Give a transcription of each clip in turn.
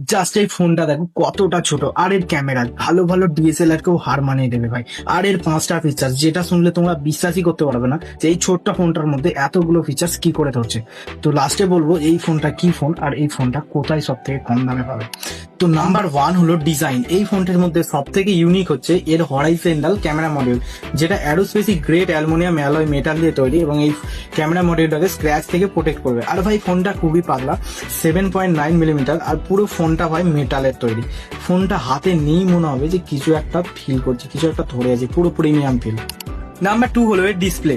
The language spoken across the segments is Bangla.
জাস্ট এই ফোনটা দেখো কতটা ছোট, আর এর ক্যামেরা ভালো ভালো ডিএসএলআর কেও হার মানিয়ে দেবে ভাই। আর এর 5টা ফিচার যেটা শুনলে তোমরা বিশ্বাসই করতে পারবে না যে এই ছোট্ট ফোনটার মধ্যে এতগুলো ফিচার্স কি করে ধরছে। তো লাস্টে বলবো এই ফোনটা কি ফোন আর এই ফোনটা কোথায় সব থেকে কম দামে পাবে। তো নাম্বার 1 হলো ডিজাইন। এই ফোনটার মধ্যে সব থেকে ইউনিক হচ্ছে এর হরাইজন্টাল ক্যামেরা মডিউল, যেটা অ্যারোস্পেসিক গ্রেড অ্যালুমিনিয়াম অ্যালয় মেটাল দিয়ে তৈরি, এবং এই ক্যামেরা মডিউলটাকে স্ক্র্যাচ থেকে প্রোটেক্ট করবে। আর ভাই ফোনটা খুবই পাতলা, 7.9 মিলিমিটার, আর পুরো ফোনটা ভাই মেটালের তৈরি। ফোনটা হাতে নেই মনে হবে যে কিছু একটা ফিল করছে, কিছু একটা ধরে আছে, পুরো প্রিমিয়াম ফিল। নাম্বার 2 হলো এর ডিসপ্লে।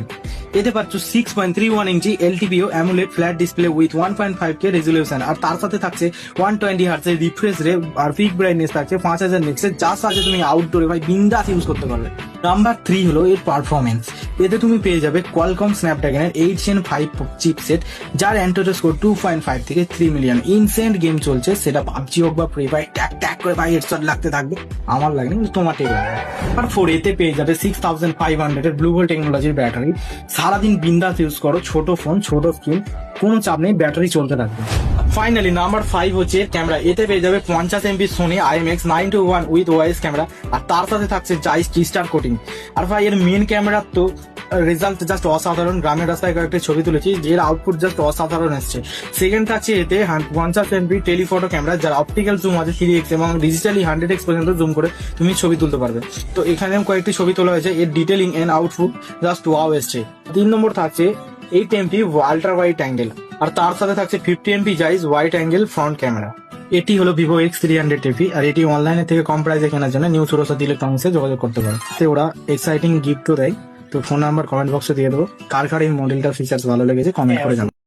এতে পাচ্ছ 6.31 inch LTPO AMOLED flat display with 1.5K resolution, আর তার সাথে থাকছে 120 হার্টজ এর রিফ্রেশ রেট, আর পিক ব্রাইটনেস থাকছে 5000 নিটসের, যার সাথে তুমি আউটডোরে ভাই বিন্দাস ইউজ করতে পারবে। নাম্বার 3 হলো এর পারফরমেন্স। এতে তুমি পেয়ে যাবে কোয়ালকম স্ন্যাপড্রাগনের 8 Gen 5 চিপসেট, যার অ্যান্টোটো স্কোর 2.5 থেকে 3 মিলিয়ন। ইনসেন্ট গেম চলছে, সেটা পাবজি হোক বা ফ্রি ফায়ার, ট্যাক ট্যাক করে ভাই হেডশট লাগতে থাকবে। আমার লাগেনি কিন্তু তোমার ঠিক লাগবে। আর 4 এতে পেয়ে যাবে 6500 এর ব্লু হোল টেকনোলজির ব্যাটারি। সারাদিন বিন্দাস ইউজ করো, ছোট ফোন ছোট স্ক্রিন, কোনো চাপ নেই, ব্যাটারি চলতে থাকবে। ফাইনালি নাম্বার 5 হচ্ছে ক্যামেরা। এতে পেয়ে যাবে 50 MP Sony IMX 921 with OIS camera, আর তার সাথে থাকছে জাইস টি-স্টার কোটিং। আর ভাই এর মেন ক্যামেরার তো রেজাল্ট জাস্ট অসাধারণ। গ্রামের রাস্তায় কয়েকটা ছবি তুলেছি, এর আউটপুট জাস্ট অসাধারণ এসছে। সেকেন্ড থাকছে এতে 50 MP টেলিফটো ক্যামেরা, যার অপটিক্যাল জুম আছে 3x এবং ডিজিটালি 100x পর্যন্ত জুম করে তুমি ছবি তুলতে পারবে। তো এখানেও কয়েকটি ছবি তোলা হয়েছে, এর detailing and output just wow এসছে। 3 নম্বর থাকছে 8 MP আল্ট্রা ওয়াইড অ্যাঙ্গেল, আর তার সাথে থাকছে 50 MP Zeiss wide angle front camera. এটি হলো ভিভো X300 আর এটি অনলাইনে থেকে কম প্রাইসে কেনার জন্য নিউ সুরসাদ ইলেকট্রনিক্সে যোগাযোগ করতে পারো। তো ওরা এক্সাইটিং গিফটও দেয়। তো ফোন নাম্বার কমেন্ট বক্সে দিয়ে দেবো। কার কার এই মডেলটার ফিচার্স ভালো লেগেছে কমেন্ট করে জানাও।